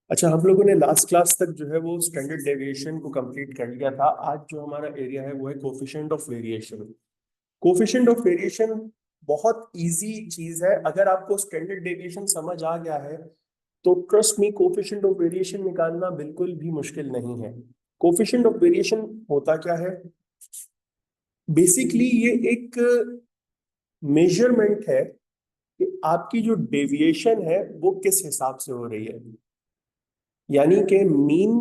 अच्छा, हम लोगों ने लास्ट क्लास तक जो है वो स्टैंडर्ड डेविएशन को कंप्लीट कर लिया था। आज जो हमारा एरिया है वो है coefficient of variation. Coefficient of variation बहुत इजी चीज है। अगर आपको स्टैंडर्ड डेविएशन समझ आ गया है तो trust me, coefficient of variation निकालना बिल्कुल भी मुश्किल नहीं है। कोफिशिएंट ऑफ वेरिएशन होता क्या है? बेसिकली ये एक मेजरमेंट है कि आपकी जो डेविएशन है वो किस हिसाब से हो रही है। यानी कि मीन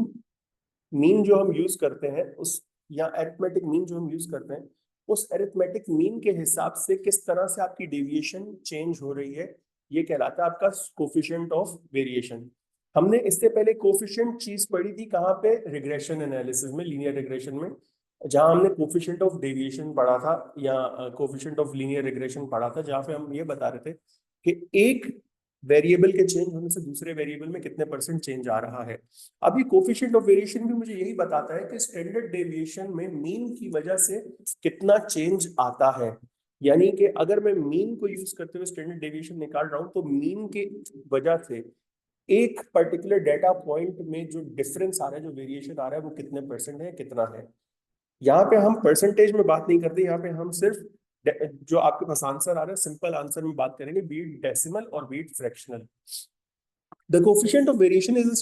मीन जो हम यूज करते हैं उस, या अरिथमेटिक मीन जो हम यूज करते हैं, उस अरिथमेटिक मीन के हिसाब से किस तरह से आपकी डेविएशन चेंज हो रही है, ये कहलाता है आपका कोफिशिएंट ऑफ वेरिएशन। हमने इससे पहले कोफिशिएंट चीज पढ़ी थी कहाँ पे? रिग्रेशन एनालिसिस में, लीनियर रिग्रेशन में, जहां हमने कोफिशिएंट ऑफ डेविएशन पढ़ा था, या कोफिशिएंट ऑफ लीनियर रिग्रेशन पढ़ा था, जहां पे हम ये बता रहे थे कि एक वेरिएबल के चेंज होने से दूसरे वेरिएबल में कितने परसेंट चेंज आ रहा है। अभी कोफिशिएंट ऑफ वेरिएशन भी मुझे यही बताता है कि स्टैंडर्ड डेविएशन में मीन की वजह से कितना चेंज आता है। यानी कि अगर मैं मीन को यूज करते हुए स्टैंडर्ड डेविएशन निकाल रहा हूं तो मीन के वजह से एक पर्टिकुलर डेटा पॉइंट में जो डिफरेंस आ रहा है, जो वेरिएशन आ रहा है, वो कितने परसेंट है, कितना है। यहाँ पे हम परसेंटेज में बात नहीं करते, यहाँ पे हम सिर्फ जो आपके पास आंसर आ रहा है सिंपल आंसर में बात करेंगे, बीट डेसिमल और bit fractional. The coefficient of variation is a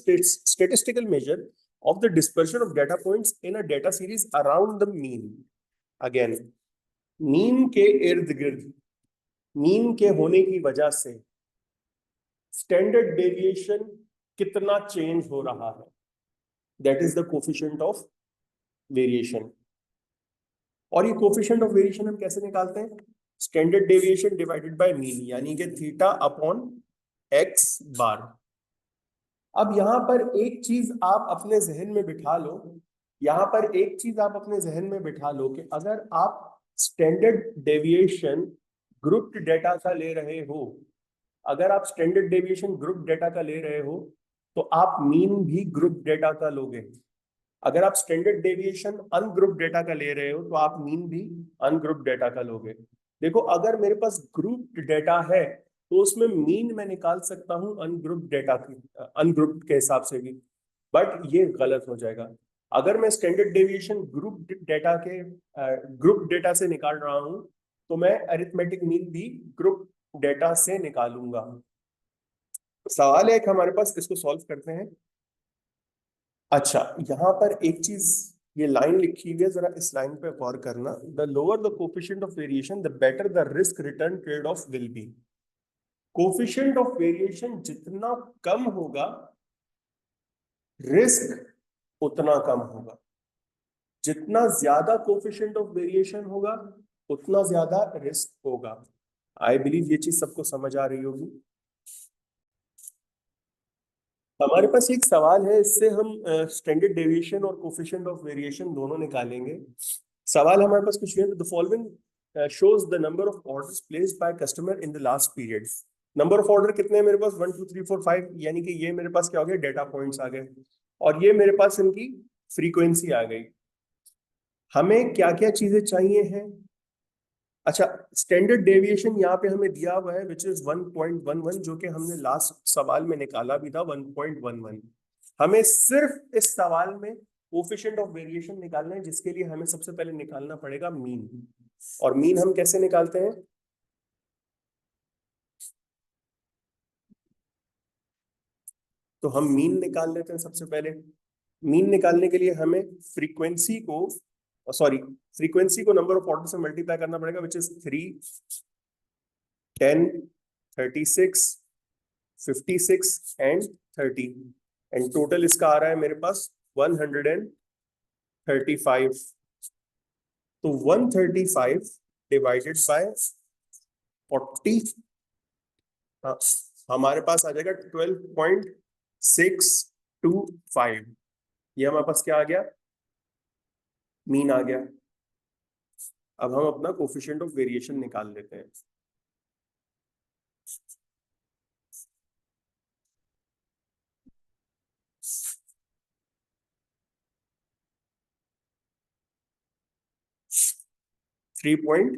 statistical measure of the dispersion of data points in a data series around the mean. Again, mean के इर्द गिर्द, मीन के होने की वजह से स्टैंडर्ड डेविएशन कितना चेंज हो रहा है, that is the coefficient of variation. और ये कोफिशिएंट ऑफ वेरिएशन हम कैसे निकालते हैं? Standard deviation divided by mean, यानी कि थीटा अपॉन एक्स बार। अब यहां पर एक चीज आप अपने जहन में बिठा लो, यहां पर एक चीज आप अपने जहन में बिठा लो कि अगर आप स्टैंडर्ड डेविएशन ग्रुप्ड डेटा का ले रहे हो, अगर आप स्टैंडर्ड डेविएशन ग्रुप डेटा का ले रहे हो तो आप मीन भी ग्रुप डेटा का लोगे। अगर आप स्टैंडर्ड डेविएशन अनग्रुप डेटा का ले रहे हो तो आप मीन भी अनग्रुप डेटा का लोगे। देखो, अगर मेरे पास ग्रुप डेटा है तो उसमें मीन मैं निकाल सकता हूं अनग्रुप डेटा की, अनग्रुप के हिसाब से भी, बट ये गलत हो जाएगा। अगर मैं स्टैंडर्ड डेविएशन ग्रुप डेटा से निकाल रहा हूं तो मैं अरिथमेटिक मीन भी ग्रुप डेटा से निकालूंगा। सवाल है कि हमारे पास, इसको सॉल्व करते हैं। अच्छा, यहाँ पर एक चीज, ये लाइन लिखी हुई है, जरा इस लाइन पे गौर करना। The lower the coefficient of variation the better the risk return trade off will be. Coefficient of variation जितना कम होगा, रिस्क उतना कम होगा। जितना ज्यादा कोफिशिएंट ऑफ वेरिएशन होगा उतना ज्यादा रिस्क होगा। आई बिलीव ये चीज सबको समझ आ रही होगी। हमारे पास एक सवाल है, इससे हम स्टैंडर्ड डेविएशन और कोफिशिएंट ऑफ वेरिएशन दोनों निकालेंगे। सवाल हमारे पास कुछ नहीं है। The following shows the number of orders placed by customer in the last period. Number of order कितने हैं मेरे पास? 1 2 3 4 5, यानी कि ये मेरे पास क्या हो गया? डेटा पॉइंट्स आ गए, और ये मेरे पास इनकी फ्रीक्वेंसी आ गई। हमें क्या क्या चीजें चाहिए हैं? अच्छा, स्टैंडर्ड डेविएशन यहाँ पे हमें दिया हुआ है विच इज 1.11, जो कि हमने लास्ट सवाल में निकाला भी था 1.11। हमें सिर्फ इस सवाल में कोफिशिएंट ऑफ वेरिएशन निकालना है, जिसके लिए हमें सबसे पहले निकालना पड़ेगा मीन। और मीन हम कैसे निकालते हैं? तो हम मीन निकाल लेते हैं सबसे पहले। मीन निकालने के लिए हमें फ्रीक्वेंसी को, सॉरी, फ्रीक्वेंसी को नंबर ऑफ ऑर्डर से मल्टीप्लाई करना पड़ेगा, which is 3, 10, 36, 56 and 30। And total इसका आ रहा है मेरे पास 135। तो 135 डिवाइडेड बाय 40, हाँ, हमारे पास आ जाएगा 12.625। ये हमारे पास क्या आ गया? मीन आ गया। अब हम अपना कोफिशिएंट ऑफ वेरिएशन निकाल लेते हैं। 3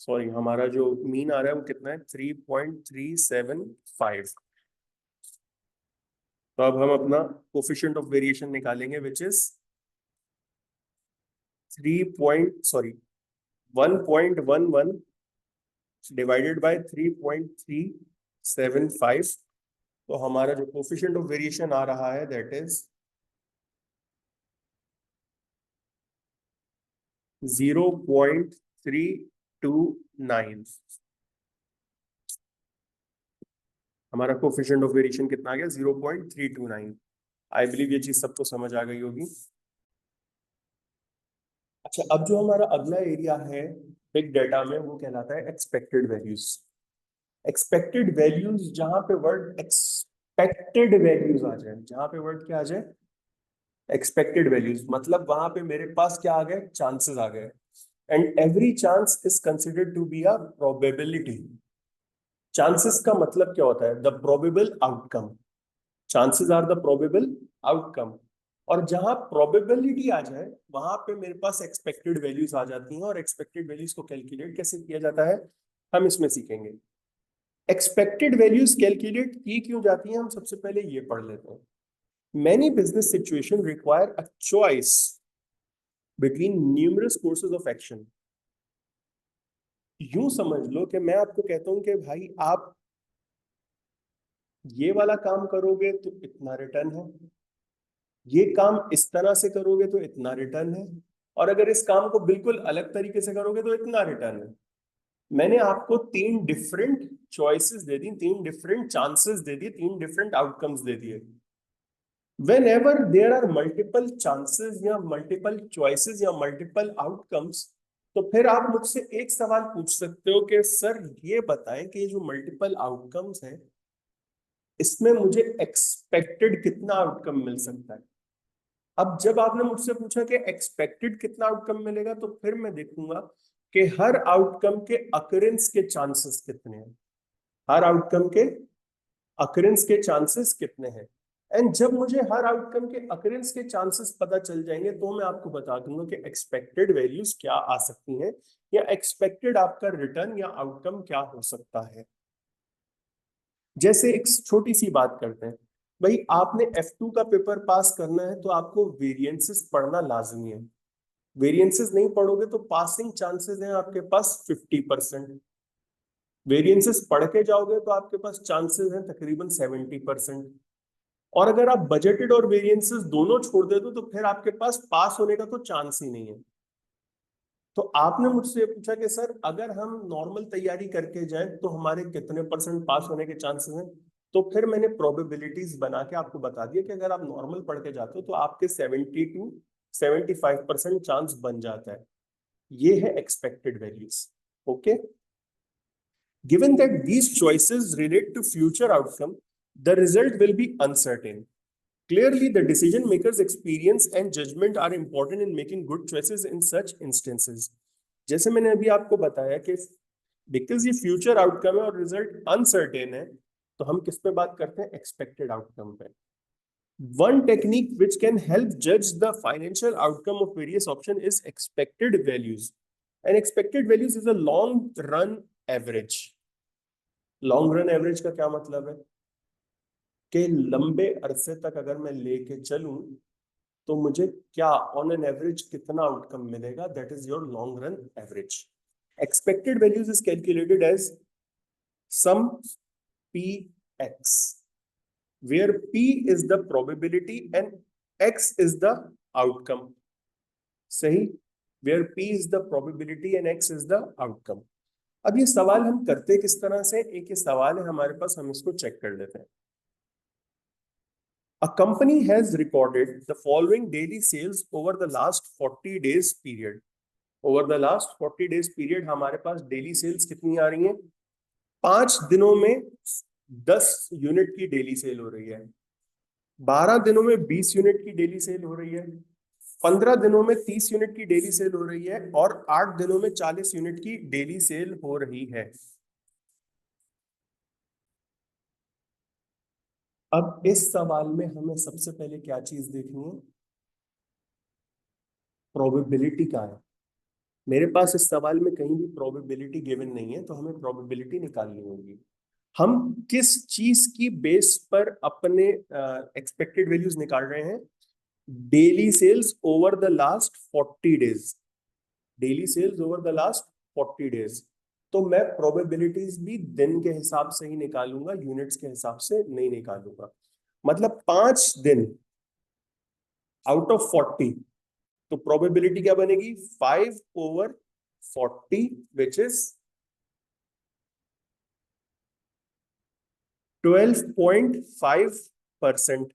सॉरी, हमारा जो मीन आ रहा है वो कितना है, 3.375। तो अब हम अपना कोफिशिएंट ऑफ वेरिएशन निकालेंगे, विच इज 1.11 डिवाइडेड बाय 3.375। तो हमारा जो कोफिशिएंट ऑफ वेरिएशन आ रहा है दैट इज 0.329। हमारा कोफिशिएंट ऑफ वेरिएशन कितना आ गया, 0.329। आई बिलीव ये चीज सबको समझ आ गई होगी। अच्छा, अब जो हमारा अगला एरिया है बिग डेटा में, वो कहलाता है एक्सपेक्टेड वैल्यूज। एक्सपेक्टेड वैल्यूज, जहां पे वर्ड एक्सपेक्टेड वैल्यूज आ जाए, जहां पे वर्ड क्या आ जाए, एक्सपेक्टेड वैल्यूज, मतलब वहां पे मेरे पास क्या आ गए, चांसेस आ गए। And every chance is considered to be a probability. Chances का मतलब क्या होता है, the probable outcome. Chances are the probable outcome. और जहां प्रोबेबिलिटी आ जाए वहां पे मेरे पास एक्सपेक्टेड वैल्यूज आ जाती हैं। और एक्सपेक्टेड वैल्यूज को कैलकुलेट कैसे किया जाता है, हम इसमें सीखेंगे। एक्सपेक्टेड वैल्यूज कैलकुलेट की क्यों जाती हैं, हम सबसे पहले ये पढ़ लेते हैं। Many business situation require a choice between numerous courses of action. यूं समझ लो कि मैं आपको कहता हूं कि भाई आप ये वाला काम करोगे तो इतना रिटर्न है, ये काम इस तरह से करोगे तो इतना रिटर्न है, और अगर इस काम को बिल्कुल अलग तरीके से करोगे तो इतना रिटर्न है। मैंने आपको तीन डिफरेंट चॉइसेस दे दी, तीन डिफरेंट चांसेस दे दिए, तीन डिफरेंट आउटकम्स दे दिए। Whenever there are multiple chances या मल्टीपल चॉइसेस या मल्टीपल आउटकम्स, तो फिर आप मुझसे एक सवाल पूछ सकते हो कि सर ये बताएं कि ये जो मल्टीपल आउटकम्स है इसमें मुझे एक्सपेक्टेड कितना आउटकम मिल सकता है। अब जब आपने मुझसे पूछा कि एक्सपेक्टेड कितना आउटकम मिलेगा, तो फिर मैं देखूंगा कि हर आउटकम के अकरेंस के चांसेस कितने हैं, हर आउटकम के अकरेंस के चांसेस कितने हैं। एंड जब मुझे हर आउटकम के अकरेंस के चांसेस पता चल जाएंगे तो मैं आपको बता दूंगा कि एक्सपेक्टेड वैल्यूज क्या आ सकती हैं, या एक्सपेक्टेड आपका रिटर्न या आउटकम क्या हो सकता है। जैसे एक छोटी सी बात करते हैं, भाई आपने F2 का पेपर पास करना है तो आपको वेरिएंसेस पढ़ना लाजमी है। वेरिएंसेस नहीं पढ़ोगे तो पासिंग चांसेस हैं आपके पास 50%। वेरिएंसेस पढ़ के जाओगे तो आपके पास चांसेस हैं तकरीबन 70%। और अगर आप बजटेड और वेरिएंसेस दोनों छोड़ दे दो तो फिर आपके पास पास होने का तो चांस ही नहीं है। तो आपने मुझसे पूछा कि सर अगर हम नॉर्मल तैयारी करके जाए तो हमारे कितने परसेंट पास होने के चांसेस हैं। तो फिर मैंने प्रोबेबिलिटीज बना के आपको बता दिया कि अगर आप नॉर्मल पढ़ के जाते हो तो आपके 70 to 75% चांस बन जाता है। ये है expected values. Okay, given that these choices relate to future outcome, the result will be uncertain. Clearly, the decision maker's experience and judgment are important in making good choices in such instances. जैसे मैंने अभी आपको बताया कि because ये future outcome है और result uncertain है, तो हम किस पे बात करते हैं, एक्सपेक्टेड आउटकम पे। One technique which can help जज the financial outcome of various option is expected values. And expected values is a long run average. Long run average का क्या मतलब है कि लंबे अरसे तक अगर मैं लेके चलूं तो मुझे क्या ऑन एन एवरेज कितना आउटकम मिलेगा, that is your long run average. Expected values is calculated as sum P X, where P is the probability and X is the outcome. सही, where P is the probability and X is the outcome. अब ये सवाल हम करते किस तरह से, एक ये सवाल है हमारे पास, हम इसको चेक कर लेते हैं। A company has recorded the following daily sales over the last 40 days period. Over the last 40 days period हमारे पास डेली सेल्स कितनी आ रही हैं, 5 दिनों में 10 यूनिट की डेली सेल हो रही है, 12 दिनों में 20 यूनिट की डेली सेल हो रही है, 15 दिनों में 30 यूनिट की डेली सेल हो रही है, और 8 दिनों में 40 यूनिट की डेली सेल हो रही है। अब इस सवाल में हमें सबसे पहले क्या चीज देखनी है, प्रोबेबिलिटी का है। मेरे पास इस सवाल में कहीं भी प्रोबेबिलिटी गिवन नहीं है, तो हमें प्रोबेबिलिटी निकालनी होगी। हम किस चीज की बेस पर अपने एक्सपेक्टेड वैल्यूज निकाल रहे हैं? Daily sales over the last 40 days. Daily sales over the last 40 days. तो मैं प्रोबेबिलिटीज भी दिन के हिसाब से ही निकालूंगा, यूनिट्स के हिसाब से नहीं निकालूंगा। मतलब 5 दिन आउट ऑफ 40, तो प्रोबेबिलिटी क्या बनेगी? 5/40, विच इज 12.5%।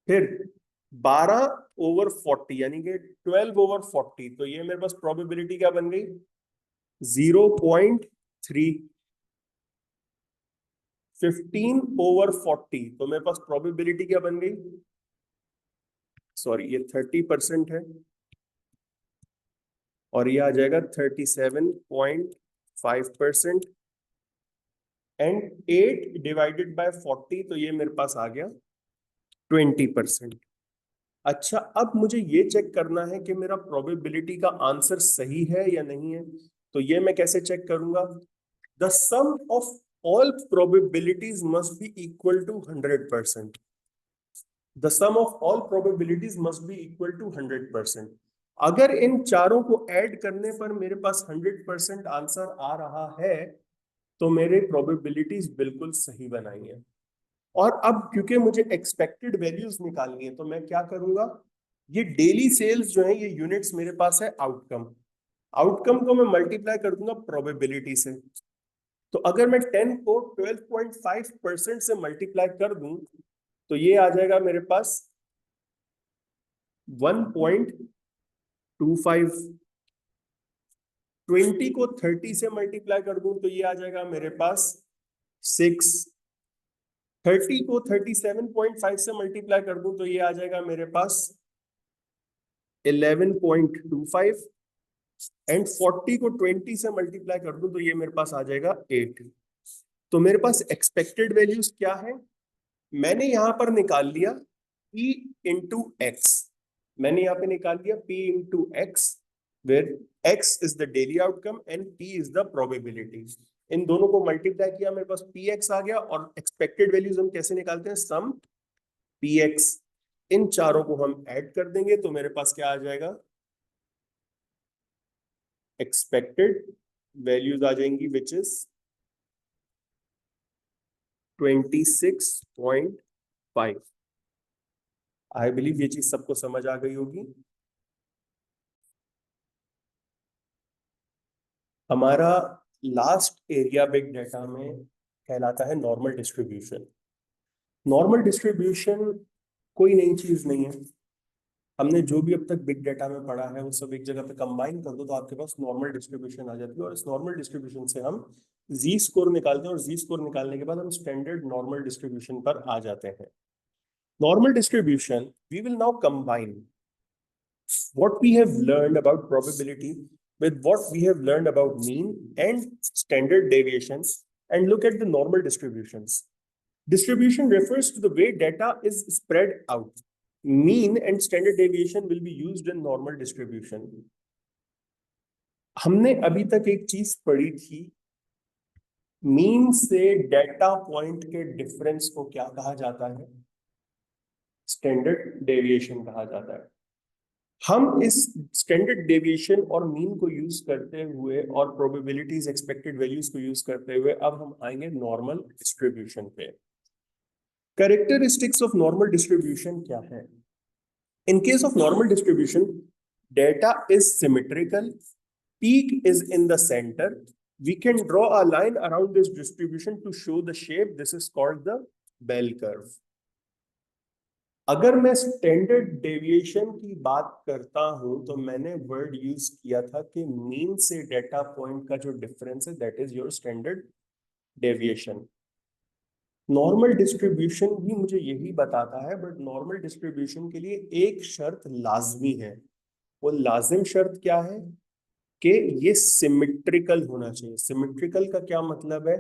फिर 12/40 यानी कि 12/40, तो ये मेरे पास प्रोबेबिलिटी क्या बन गई? 0.3। 15/40, तो मेरे पास प्रोबेबिलिटी क्या बन गई? सॉरी, ये 30% है, और ये आ जाएगा 37.5%। एंड 8/40, तो ये मेरे पास आ गया 20%। अच्छा, अब मुझे ये चेक करना है कि मेरा प्रोबेबिलिटी का आंसर सही है या नहीं है। तो ये मैं कैसे चेक करूंगा? The sum of all probabilities must be equal to 100%। The sum of all probabilities must be equal to 100%। अगर इन चारों को ऐड करने पर मेरे पास 100% आंसर आ रहा है, तो मेरे प्रोबेबिलिटीज बिल्कुल सही बनाई है। और अब क्योंकि मुझे एक्सपेक्टेड वैल्यूज निकालनी है, तो मैं क्या करूंगा? ये डेली सेल्स जो है, ये यूनिट्स मेरे पास है आउटकम। आउटकम को मैं मल्टीप्लाई कर दूंगा प्रोबेबिलिटी से। तो अगर मैं 10 को 12.5% से मल्टीप्लाई कर दूं, तो ये आ जाएगा मेरे पास 1.25। 20 को 30 से मल्टीप्लाई कर दूं, तो ये आ जाएगा मेरे पास 6। 30 को 37.5 से मल्टीप्लाई कर दूं, तो ये आ जाएगा मेरे पास 11.25। एंड 40 को 20 से मल्टीप्लाई कर दूं, तो ये मेरे पास आ जाएगा 8। तो मेरे पास एक्सपेक्टेड वैल्यूज क्या है? मैंने यहां पर निकाल लिया P इंटू एक्स। मैंने यहां पे निकाल लिया P into X, where X is the daily outcome and P is the probability. इन दोनों को मल्टीप्लाई किया, मेरे पास PX आ गया। और एक्सपेक्टेड वैल्यूज हम कैसे निकालते हैं? सम PX। इन चारों को हम ऐड कर देंगे, तो मेरे पास क्या आ जाएगा? एक्सपेक्टेड वैल्यूज आ जाएंगी, विच इज 26.5। आई बिलीव ये चीज सबको समझ आ गई होगी। हमारा लास्ट एरिया बिग डेटा में कहलाता है नॉर्मल डिस्ट्रीब्यूशन। नॉर्मल डिस्ट्रीब्यूशन कोई नई चीज नहीं है। हमने जो भी अब तक बिग डेटा में पढ़ा है वो सब एक जगह पे कंबाइन कर दो, तो आपके पास नॉर्मल डिस्ट्रीब्यूशन आ जाती है। और इस नॉर्मल डिस्ट्रीब्यूशन से हम जी स्कोर निकालते हैं, और जी स्कोर निकालने के बाद हम स्टैंडर्ड नॉर्मल डिस्ट्रीब्यूशन पर आ जाते हैं। Normal distribution, we will now combine what we have learned about probability with what we have learned about mean and standard deviations, and look at the normal distributions. Distribution refers to the way data is spread out. Mean and standard deviation will be used in normal distribution. हमने अभी तक एक चीज पढ़ी थी, mean से data point के difference को क्या कहा जाता है? स्टैंडर्ड डेविएशन कहा जाता है। हम इस स्टैंडर्ड डेविएशन और मीन को यूज करते हुए और प्रोबेबिलिटीज, एक्सपेक्टेड वैल्यूज को यूज करते हुए अब हम आएंगे नॉर्मल डिस्ट्रीब्यूशन पे। कैरेक्टरिस्टिक्स ऑफ नॉर्मल डिस्ट्रीब्यूशन क्या है? In case of normal distribution, data is symmetrical, peak is in the centre, we can draw a line around this distribution to show the shape. This is called the bell curve. अगर मैं standard deviation की बात करता हूं, तो मैंने word use किया था कि मीन से डेटा पॉइंट का जो डिफरेंस है, that is your standard deviation. Normal distribution भी मुझे यही बताता है, बट नॉर्मल डिस्ट्रीब्यूशन के लिए एक शर्त लाजमी है। वो लाजिम शर्त क्या है? कि ये सिमेट्रिकल होना चाहिए। सिमेट्रिकल का क्या मतलब है?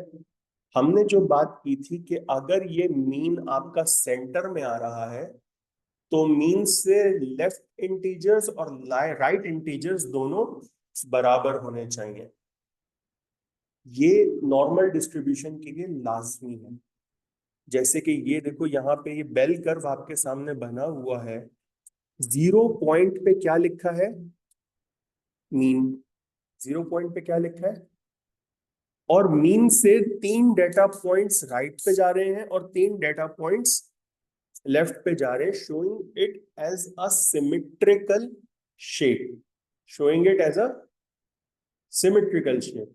हमने जो बात की थी कि अगर ये मीन आपका सेंटर में आ रहा है, तो मीन से लेफ्ट इंटीजर्स और राइट इंटीजर्स दोनों बराबर होने चाहिए। ये नॉर्मल डिस्ट्रीब्यूशन के लिए लाजमी है। जैसे कि ये देखो, यहाँ पे ये बेल कर्व आपके सामने बना हुआ है। 0 पॉइंट पे क्या लिखा है? मीन। 0 पॉइंट पे क्या लिखा है? और मीन से 3 डेटा पॉइंट्स राइट पे जा रहे हैं और 3 डेटा पॉइंट्स लेफ्ट पे जा रहे हैं, showing it as a symmetrical shape. Showing it as a symmetrical shape.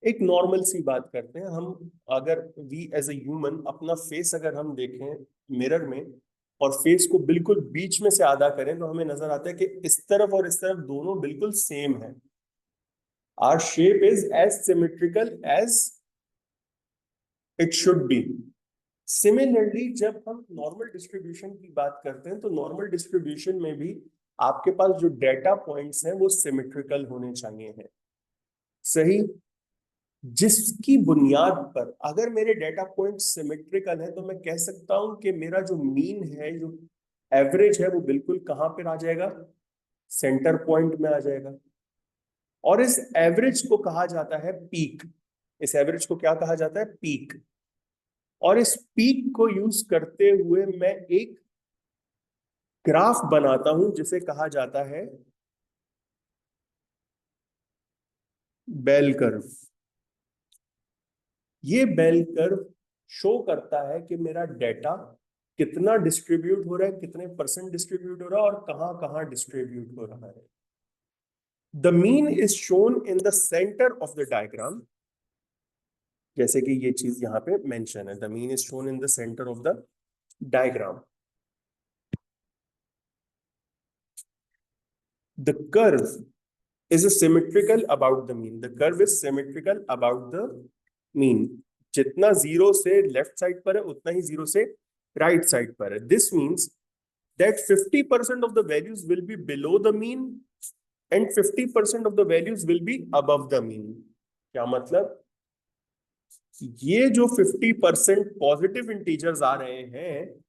एक नॉर्मल सी बात करते हैं हम। अगर वी एज ए ह्यूमन अपना फेस अगर हम देखें मिरर में और फेस को बिल्कुल बीच में से आधा करें, तो हमें नजर आता है कि इस तरफ और इस तरफ दोनों बिल्कुल सेम है। Our shape is as symmetrical as it should be. Similarly जब हम नॉर्मल डिस्ट्रीब्यूशन की बात करते हैं, तो नॉर्मल डिस्ट्रीब्यूशन में भी आपके पास जो डेटा पॉइंट्स हैं वो सिमेट्रिकल होने चाहिए हैं। सही। जिसकी बुनियाद पर अगर मेरे डेटा पॉइंट सिमेट्रिकल है, तो मैं कह सकता हूं कि मेरा जो मीन है, जो एवरेज है, वो बिल्कुल कहां पर आ जाएगा? सेंटर पॉइंट में आ जाएगा। और इस एवरेज को कहा जाता है पीक। इस एवरेज को क्या कहा जाता है? पीक। और इस पीक को यूज करते हुए मैं एक ग्राफ बनाता हूं जिसे कहा जाता है बेल कर्व। ये बेल कर्व शो करता है कि मेरा डेटा कितना डिस्ट्रीब्यूट हो रहा है, कितने परसेंट डिस्ट्रीब्यूट हो रहा है और कहां कहां डिस्ट्रीब्यूट हो रहा है। The mean is shown in the centre of the diagram. जैसे कि ये चीज यहां पे मेंशन है, the mean is shown in the centre of the diagram. The curve is symmetrical about the mean. The curve is symmetrical about the mean. जितना zero से left side पर है, उतना ही जीरो से राइट साइड पर है। This means that 50% of the values will be below the mean and 50% of the values will be above the mean. क्या मतलब? ये जो 50% पॉजिटिव इंटीजर्स आ रहे हैं,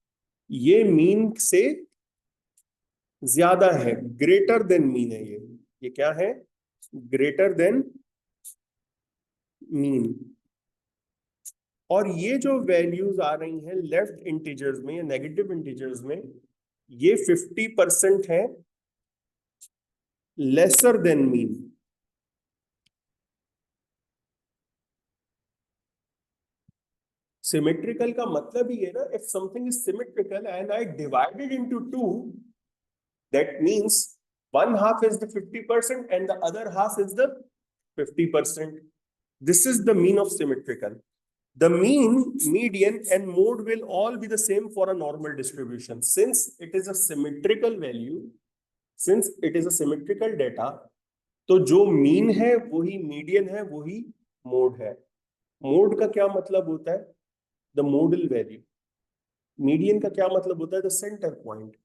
ये मीन से ज्यादा है, ग्रेटर देन मीन है। ये क्या है? Greater than mean. और ये जो वैल्यूज आ रही हैं लेफ्ट इंटीजर्स में या नेगेटिव इंटीजर्स में, ये 50% है लेसर देन मीन। सिमेट्रिकल का मतलब ही है ना, if something is symmetrical and I divided into two, that means one half is the 50% and the other half is the 50%. This is the mean of symmetrical. The mean, median and mode will all be the same for a normal distribution. Since it is a symmetrical value, since it is a symmetrical data, तो जो mean है वही median है, वही mode है। Mode का क्या मतलब होता है? The model value. मीडियन का क्या मतलब होता है? The centre point.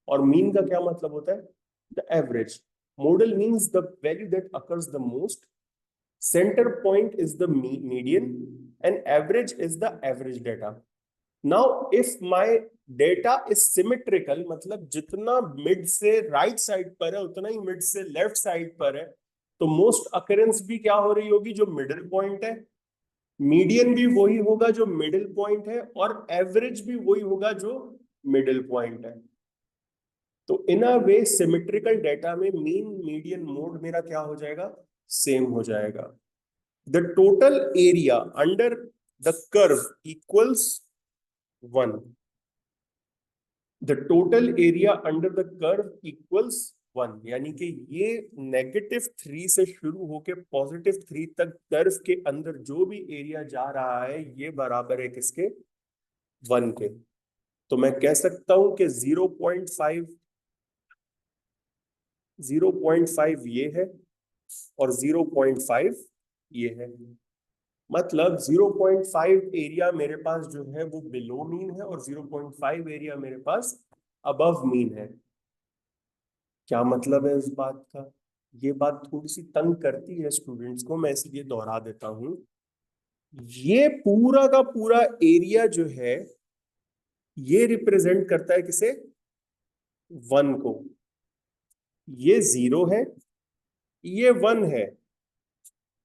और मीन का क्या मतलब होता है? The average. Model means the value that occurs the most, center point is the median and average is the average data. Now if my data is symmetrical, मतलब जितना mid से right side पर है उतना ही मिड से left side पर है, तो मोस्ट अकरेंस भी क्या हो रही होगी? जो मिडिल पॉइंट है। मीडियन भी वही होगा जो मिडिल पॉइंट है, और एवरेज भी वही होगा जो मिडिल पॉइंट है। तो इन अ वे सिमेट्रिकल डेटा में मीन, मीडियन, मोड मेरा क्या हो जाएगा? सेम हो जाएगा। The total area under the curve equals 1. The total area under the curve equals 1. यानी कि ये -3 से शुरू होके +3 तक कर्व के अंदर जो भी एरिया जा रहा है, ये बराबर है किसके? 1 के। तो मैं कह सकता हूं कि 0.5 ये है और 0.5 ये है। मतलब 0.5 एरिया मेरे पास जो है वो बिलो मीन है और 0.5 एरिया मेरे पास अबव मीन है। क्या मतलब है इस बात का? ये बात थोड़ी सी तंग करती है स्टूडेंट्स को, मैं इसलिए दोहरा देता हूं। ये पूरा का पूरा एरिया जो है, ये रिप्रेजेंट करता है किसे? 1 को, ये 0 है, ये 1 है।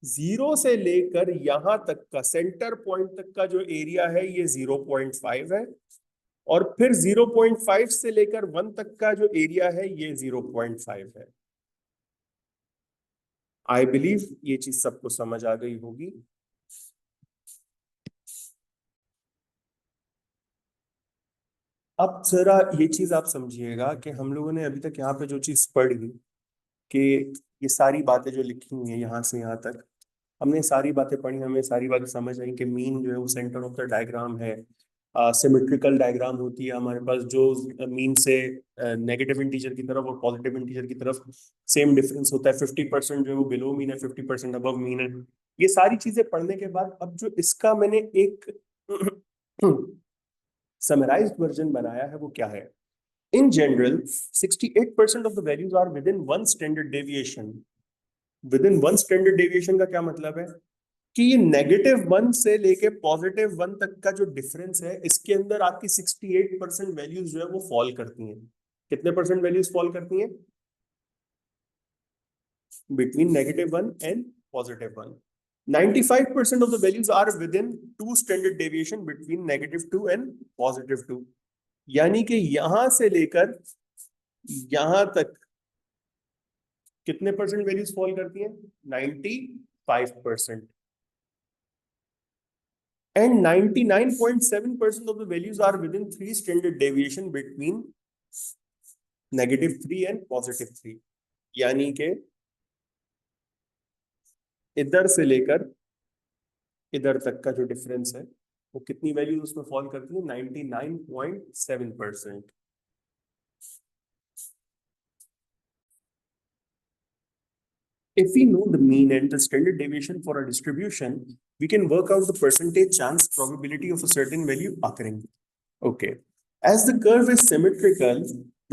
0 से लेकर यहां तक का सेंटर पॉइंट तक का जो एरिया है ये 0.5 है, और फिर 0.5 से लेकर 1 तक का जो एरिया है ये 0.5 है। आई बिलीव ये चीज सबको समझ आ गई होगी। अब जरा ये चीज आप समझिएगा कि हम लोगों ने अभी तक यहाँ पे जो चीज पढ़ी, कि ये सारी बातें जो लिखी हुई हैं यहाँ से यहाँ तक, हमने सारी बातें पढ़ी, हमें सारी बातें समझ आई कि मीन जो है वो सेंटर ऑफ द डायग्राम है। सिमेट्रिकल डायग्राम होती है हमारे पास, जो मीन से नेगेटिव इंटीजर की तरफ और पॉजिटिव इंटीजर की तरफ सेम डिफरेंस होता है। 50% जो है वो बिलो मीन है, 50% अबव मीन है। ये सारी चीजें पढ़ने के बाद अब जो इसका मैंने एक समराइज्ड वर्जन बनाया है वो क्या है। In general, 68% of the values are within one standard deviation. Within one standard deviation का क्या मतलब है कि ये -1 से लेके +1 तक का जो डिफरेंस है, इसके अंदर आपकी 68% वैल्यूज जो है वो फॉल करती हैं। कितने परसेंट वैल्यूज फॉल करती हैं? Between -1 and +1. 95% of the values are within two standard deviation between -2 and +2. यानी कि यहां से लेकर यहां तक कितने परसेंट वैल्यूज फॉल करती हैं? 95%. And 99.7% of the values are within 3 standard deviation between -3 and +3. यानी कि इधर से लेकर इधर तक का जो डिफरेंस है वो कितनी वैल्यूज उसमें फॉल करती है? 99.7%. If we know the mean and the standard deviation for a distribution, we can work out the percentage chance probability of a certain value occurring. Okay. As the curve is symmetrical,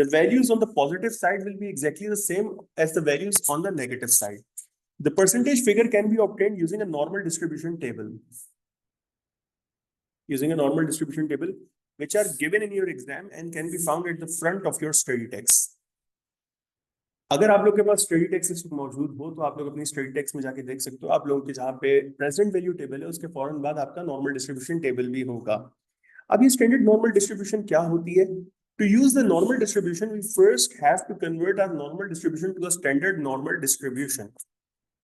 the values on the positive side will be exactly the same as the values on the negative side. The percentage figure can be obtained using a normal distribution table. Using a normal distribution table, which are given in your exam and can be found at the front of your study text. अगर आप लोग के पास study text मौजूद हो तो आप लोग अपनी स्टडी टेक्स्ट में जाके देख सकते हो। आप लोगों के जहाँ पे प्रेजेंट वैल्यू टेबल है उसके फौरन बाद आपका नॉर्मल डिस्ट्रीब्यूशन टेबल भी होगा। अब ये स्टैंडर्ड नॉर्मल डिस्ट्रीब्यूशन क्या होती है? To use the normal distribution we first have to convert our normal distribution to a standard normal distribution.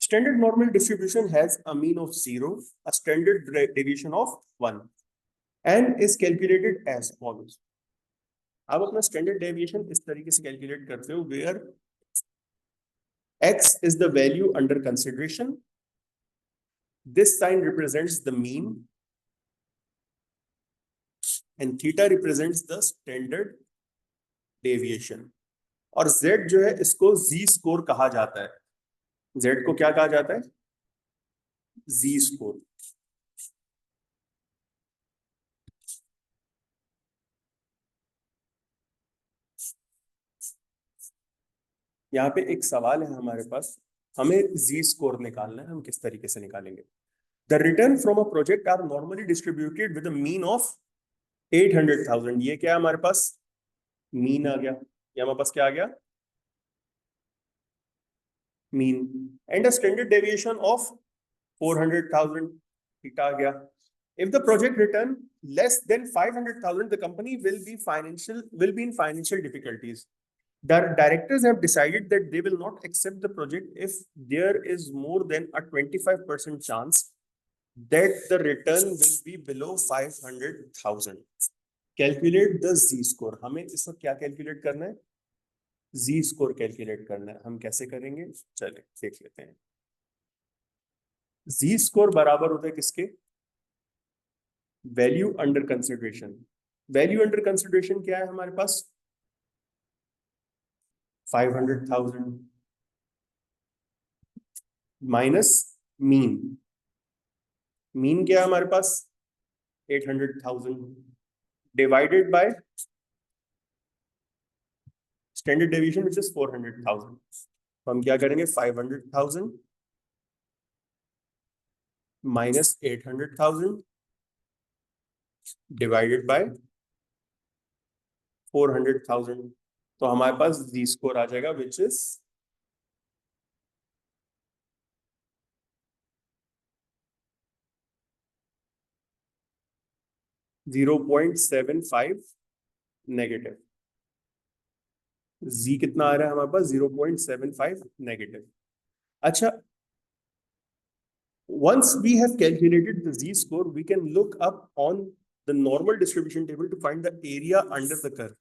Standard normal distribution has a mean of 0, a standard deviation of 1, and is calculated as follows. आप अपना standard deviation इस तरीके से calculate करते हो, where x is the value under consideration, this sign represents the mean, and theta represents the standard deviation. और z जो है इसको z स्कोर कहा जाता है। z को क्या कहा जाता है? z score. यहाँ पे एक सवाल है हमारे पास, हमें z स्कोर निकालना है। हम किस तरीके से निकालेंगे? The return from a project are normally distributed with a mean of 800,000. ये क्या है हमारे पास? मीन आ गया। ये हमारे पास क्या आ गया? Mean. And a standard deviation of 400,000, theta आ गया। If the project return less than 500,000, the company will be in financial difficulties. The directors have decided that they will not accept the project if there is more than a 25% chance that the return will be below 500,000. Calculate the z score. हमें इस वक्त क्या calculate करना है? z score calculate करना है। हम कैसे करेंगे? चलिए देख लेते हैं। z स्कोर बराबर होता है किसके? Value under consideration. Value under consideration क्या है हमारे पास? 500,000 माइनस मीन। मीन क्या है हमारे पास? 800,000 divided by standard deviation which is 400,000। तो हम क्या करेंगे? 500,000 माइनस 800,000 डिवाइडेड बाय 400,000। तो हमारे पास जी स्कोर आ जाएगा विच इज 0.75 नेगेटिव। जी कितना आ रहा है हमारे पास? 0.75 नेगेटिव। अच्छा, once we have calculated the z score, we can look up on the normal distribution table to find the area under the curve,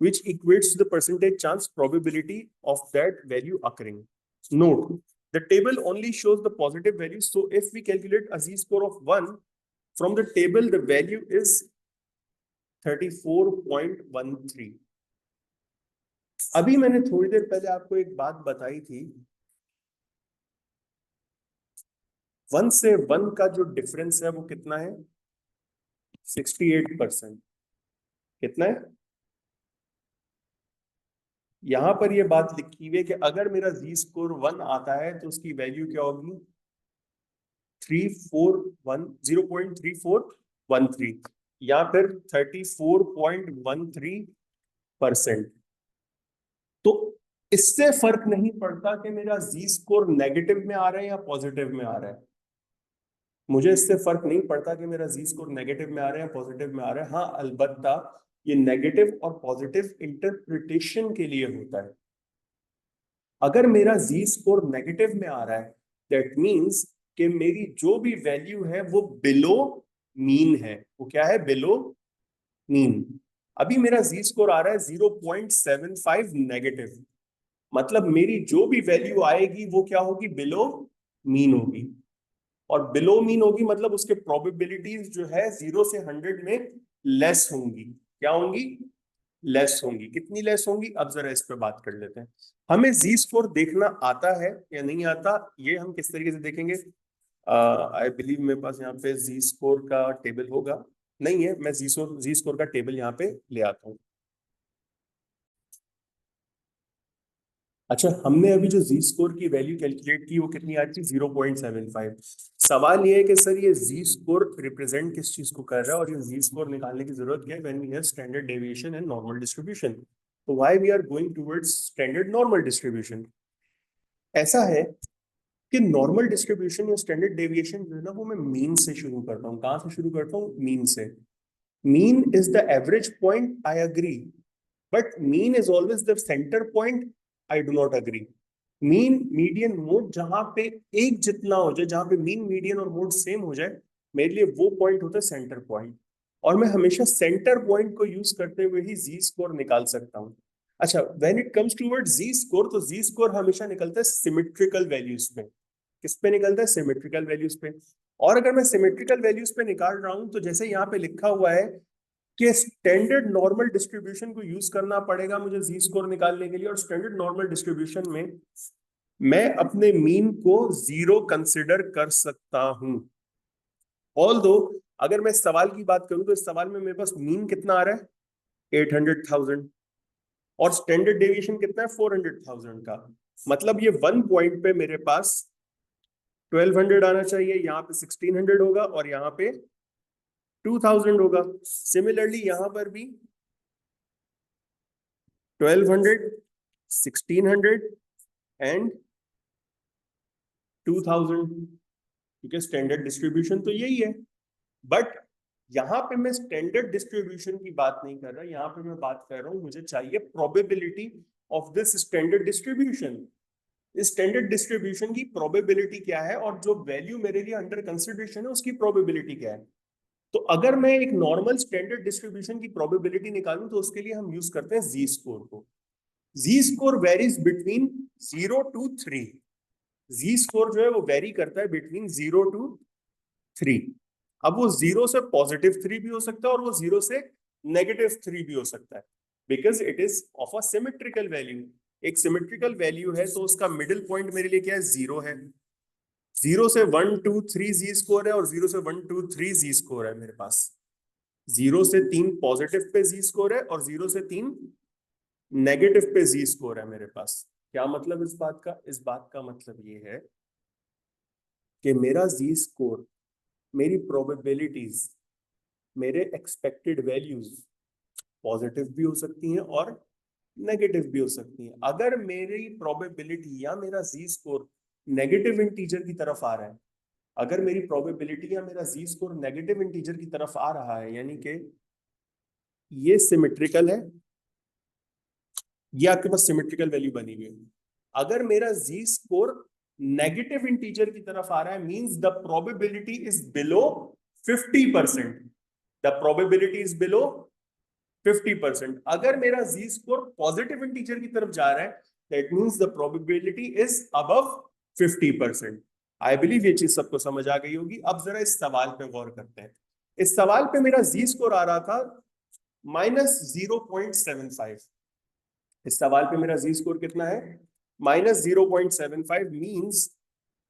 which equates to the percentage chance probability of that value occurring. Note, the table only shows the positive values. So if we calculate a z score of 1, from the table, the value is 34.13. अभी मैंने थोड़ी देर पहले आपको एक बात बताई थी, 1 से 1 का जो डिफरेंस है वो कितना है? 68%। कितना है? यहां पर ये बात लिखी हुई है कि अगर मेरा जी स्कोर 1 आता है तो उसकी वैल्यू क्या होगी? 0.3413 या फिर 34.13%। तो इससे फर्क नहीं पड़ता कि मेरा जी स्कोर नेगेटिव में आ रहा है या पॉजिटिव में आ रहा है। मुझे इससे फर्क नहीं पड़ता कि मेरा जी स्कोर नेगेटिव में आ रहा है या पॉजिटिव में आ रहा है। हाँ, अलबत्ता ये नेगेटिव और पॉजिटिव इंटरप्रिटेशन के लिए होता है। अगर मेरा जी स्कोर नेगेटिव में आ रहा है, दैट मींस कि मेरी जो भी वैल्यू है वो बिलो मीन है। वो क्या है? Below mean. अभी मेरा जी स्कोर आ रहा है 0.75 नेगेटिव, मतलब मेरी जो भी वैल्यू आएगी वो क्या होगी? बिलो मीन होगी। और बिलो मीन होगी मतलब उसके प्रोबेबिलिटीज जो है 0 से 100 में लेस होंगी। क्या होंगी? लेस होंगी। कितनी लेस होंगी? अब जरा इस पे बात कर लेते हैं। हमें जी स्कोर देखना आता है या नहीं आता, ये हम किस तरीके से देखेंगे? आई बिलीव मेरे पास यहाँ पे जी स्कोर का टेबल होगा। नहीं है, मैं जी स्कोर का टेबल यहाँ पे ले आता हूँ। अच्छा, हमने अभी जो जी स्कोर की वैल्यू कैलकुलेट की वो कितनी आई थी? 0.75। सवाल ये है कि सर ये जी स्कोर रिप्रेजेंट किस चीज को कर रहा है और ये जी स्कोर निकालने की जरूरत क्या है when we have standard deviation and normal distribution? तो why we are going towards standard normal distribution? ऐसा है कि नॉर्मल डिस्ट्रीब्यूशन या स्टैंडर्ड डेविएशन जो है ना, वो मैं मीन से शुरू करता हूँ। कहाँ से शुरू करता हूँ? मीन से। Mean is the average point, I agree, but mean is always the centre point, I do not agree. Mean, median, mode जहां पे एक जितना हो जाए, जहां पे मीन, मीडियन और मोड सेम हो जाए, मेरे लिए वो पॉइंट होता है सेंटर पॉइंट। और मैं हमेशा सेंटर पॉइंट को यूज करते हुए ही जी स्कोर निकाल सकता हूँ। अच्छा, when it comes toward Z score, तो जी स्कोर हमेशा निकलता है सिमेट्रिकल वैल्यूज पे। किस पे निकलता है? सिमेट्रिकल वैल्यूज पे। और अगर मैं सिमेट्रिकल वैल्यूज पे निकाल रहा हूं तो जैसे यहाँ पे लिखा हुआ है कि स्टैंडर्ड नॉर्मल डिस्ट्रीब्यूशन को यूज करना पड़ेगा मुझे जी स्कोर निकालने के लिए। और स्टैंडर्ड नॉर्मल डिस्ट्रीब्यूशन में मैं अपने मीन को 0 कंसिडर कर सकता हूं। ऑल्दो अगर मैं सवाल की बात करूं तो इस सवाल में मेरे पास मीन कितना आ रहा है? 800,000। और स्टैंडर्ड डेविएशन कितना है? 400,000 का। मतलब ये 1 पॉइंट पे मेरे पास 1200 आना चाहिए, यहाँ पे 1600 होगा और यहाँ पे 2000 होगा। सिमिलरली यहां पर भी 1200, 1600 एंड 2000, क्योंकि स्टैंडर्ड डिस्ट्रीब्यूशन तो यही है। बट यहां पे मैं स्टैंडर्ड डिस्ट्रीब्यूशन की बात नहीं कर रहा, यहां पे मैं बात कर रहा हूं मुझे चाहिए probability of this standard distribution. इस स्टैंडर्ड डिस्ट्रीब्यूशन की प्रोबेबिलिटी क्या है और जो वैल्यू मेरे लिए अंडर कंसिडरेशन है उसकी प्रोबेबिलिटी क्या है। तो अगर मैं एक नॉर्मल स्टैंडर्ड डिस्ट्रीब्यूशन की प्रोबेबिलिटी निकालूं तो उसके लिए हम यूज करते हैं जी स्कोर को। Z score varies between 0 to 3। Z score जो है वो वेरी करता है बिटवीन 0 to 3। अब वो 0 से +3 भी हो सकता है और वो 0 से -3 भी हो सकता है, because it is of a symmetrical value. एक सिमेट्रिकल वैल्यू है तो उसका मिडिल पॉइंट मेरे लिए क्या है? 0 है। 0 से 1 2 3 जी स्कोर है और 0 से 1 2 3 जी स्कोर है मेरे पास। 0 से 3 पॉजिटिव पे जी स्कोर है और 0 से 3 नेगेटिव पे जी स्कोर है मेरे पास। क्या मतलब इस बात का? इस बात का मतलब ये है कि मेरा जी स्कोर, मेरी प्रोबेबिलिटीज, मेरे एक्सपेक्टेड वैल्यूज पॉजिटिव भी हो सकती हैं और नेगेटिव भी हो सकती है। अगर मेरी प्रोबेबिलिटी या मेरा जी स्कोर नेगेटिव इंटीजर की तरफ आ रहा है, अगर मेरी प्रोबेबिलिटी या मेरा जी स्कोर नेगेटिव इंटीजर की तरफ आ रहा है, यानी कि ये सिमेट्रिकल है, ये आपके पास सिमेट्रिकल वैल्यू बनी हुई है। अगर मेरा जी स्कोर नेगेटिव इंटीजर की तरफ आ रहा है, means the probability is below 50%। The probability is below 50%। अगर मेरा जी स्कोर पॉजिटिव इंटीजर की तरफ जा रहा है, that means the probability is above 50%। I believe ये चीज सबको समझ आ गई होगी। अब जरा इस सवाल पे गौर करते हैं। इस सवाल पे मेरा जी स्कोर आ रहा था -0.75। इस सवाल पे मेरा जी स्कोर कितना है? -0.75 मींस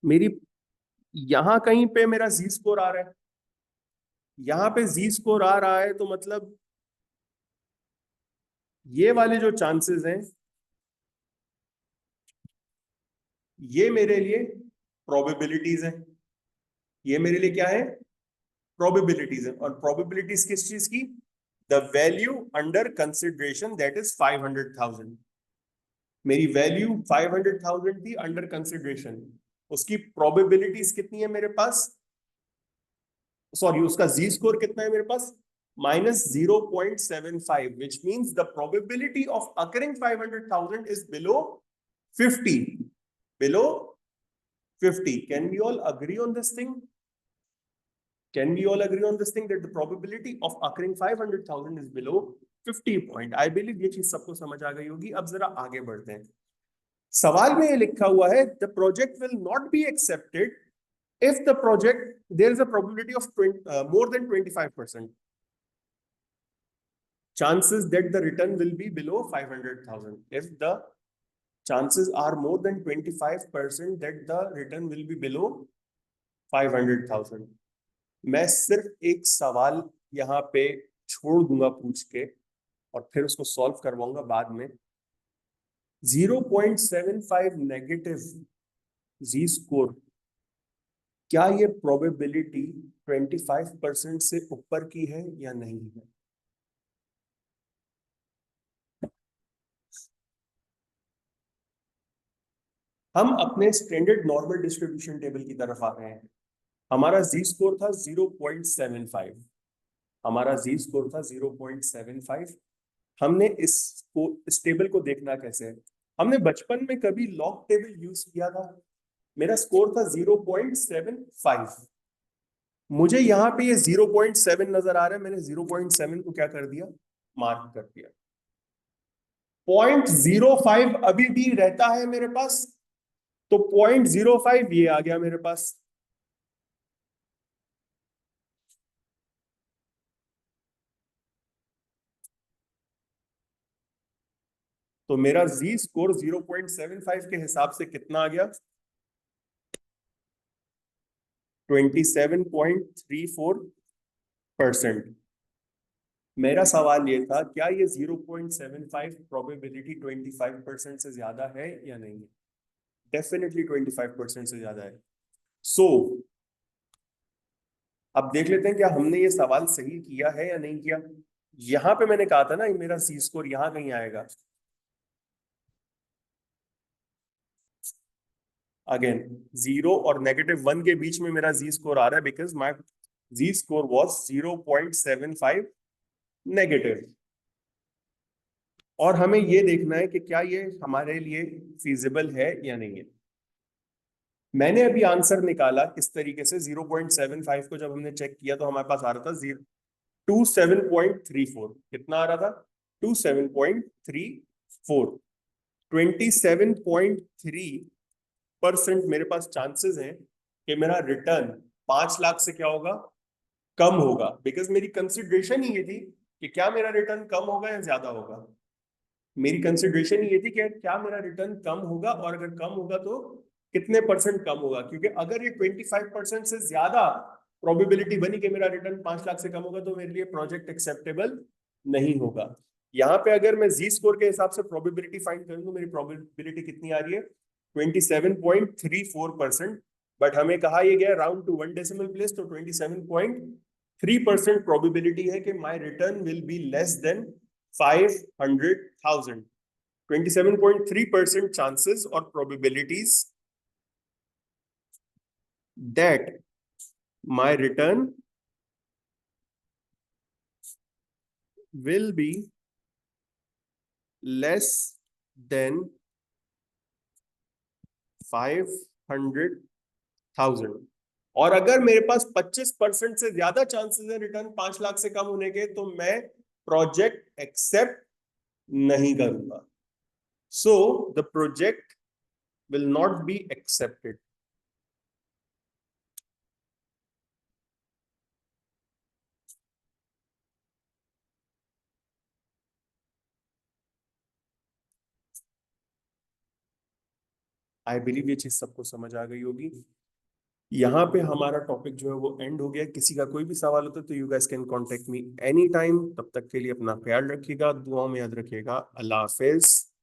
मेरी यहां कहीं पे मेरा जी स्कोर आ रहा है, यहां पे जी स्कोर आ रहा है, तो मतलब ये वाले जो चांसेस हैं, ये मेरे लिए प्रोबेबिलिटीज हैं। ये मेरे लिए क्या है? प्रोबेबिलिटीज है। और प्रोबेबिलिटीज किस चीज की? The value under consideration, that is 500,000। मेरी वैल्यू 500,000 थी अंडर कंसिडरेशन, उसकी प्रोबेबिलिटीज कितनी है मेरे पास? सॉरी, उसका जी स्कोर कितना है मेरे पास? -0.75, which means the probability of occurring 500,000 is below 50. Below 50. Can we all agree on this thing? Can we all agree on this thing that the probability of occurring 500,000 is below 50 point? I believe ये चीज सबको समझ आ गई होगी। अब जरा आगे बढ़ते हैं। सवाल में ये लिखा हुआ है, the project will not be accepted if the project there is a probability of more than 25% chances that the return will be below 500,000. If the chances are more than 25% that the return will be below 500,000। मैं सिर्फ एक सवाल यहाँ पे छोड़ दूंगा पूछ के, और फिर उसको सॉल्व करवाऊंगा बाद में। 0.75 नेगेटिव जी स्कोर, क्या ये प्रोबेबिलिटी 25% से ऊपर की है या नहीं है? हम अपने स्टैंडर्ड नॉर्मल डिस्ट्रीब्यूशन टेबल की तरफ आ रहे हैं। हमारा जी स्कोर था 0.75। हमारा जी स्कोर था 0.75। हमने इस टेबल को देखना कैसे है? हमने बचपन में कभी लॉग टेबल यूज किया था। मेरा स्कोर था 0.75। मुझे यहाँ पे ये 0.7 नजर आ रहा है, मैंने 0.7 को क्या कर दिया? मार्क कर दिया। 0.05 अभी भी रहता है मेरे पास, तो 0.05 ये आ गया मेरे पास। तो मेरा जी स्कोर 0.75 के हिसाब से कितना आ गया? 27.34%। मेरा सवाल ये था, क्या ये 0.75 प्रोबेबिलिटी 25% से ज्यादा है या नहीं है? डेफिनेटली 25% से ज्यादा है। सो अब देख लेते हैं क्या हमने ये सवाल सही किया है या नहीं किया। यहां पे मैंने कहा था ना, मेरा सी स्कोर यहां कहीं आएगा। अगेन 0 और -1 के बीच में मेरा जी स्कोर आ रहा है, because my Z score was 0.75 negative. और हमें ये देखना है कि क्या ये हमारे लिए फिजिबल है या नहीं है। मैंने अभी आंसर निकाला इस तरीके से, 0.75 को जब हमने चेक किया तो हमारे पास आ रहा था 27.34। कितना आ रहा था? 27.34। 27.3% मेरे पास चांसेस हैं कि मेरा रिटर्न 5 लाख से क्या होगा? कम होगा। बिकॉज मेरी कंसिडरेशन ही ये थी कि क्या मेरा रिटर्न कम होगा या ज्यादा होगा। मेरी कंसिडरेशन ये थी कि क्या मेरा रिटर्न कम होगा, और अगर कम होगा तो कितने परसेंट कम होगा। क्योंकि अगर ये 25% से ज्यादा प्रोबेबिलिटी बनी कि मेरा रिटर्न 5 लाख से कम होगा, तो मेरे लिए प्रोजेक्ट एक्सेप्टेबल नहीं होगा। यहाँ पे अगर मैं जी स्कोर के हिसाब से प्रोबेबिलिटी फाइंड करूँ तो मेरी प्रोबेबिलिटी कितनी आ रही है? 27.34%। बट हमें कहा यह गया राउंड टू 1 डेसिमल प्लेस, तो 27.3% प्रोबेबिलिटी है कि my return will be less than 500,000। 27.3% chances or probabilities that my return will be less than 500,000। और अगर मेरे पास 25% से ज्यादा चांसेस है रिटर्न 5 लाख से कम होने के, तो मैं प्रोजेक्ट एक्सेप्ट नहीं करूंगा। So the project will not be accepted. I believe ये चीज सबको समझ आ गई होगी। यहाँ पे हमारा टॉपिक जो है वो एंड हो गया। किसी का कोई भी सवाल होता है तो you guys can contact me any time. तब तक के लिए अपना ख्याल रखिएगा, दुआओं में याद रखिएगा। अल्लाह हाफिज।